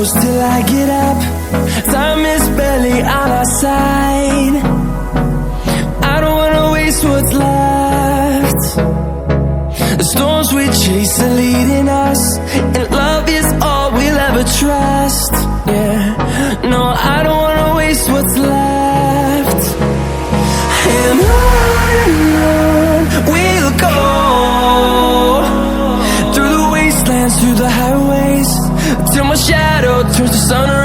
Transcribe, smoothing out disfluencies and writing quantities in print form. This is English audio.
close till I get up. Time is barely on our side. I don't wanna waste what's left. The storms we chase are leading us, and love is all we'll ever trust. Yeah, no, I don't wanna waste what's left. And on we'll go, through the wastelands, through the highways, till my shadow turns to sun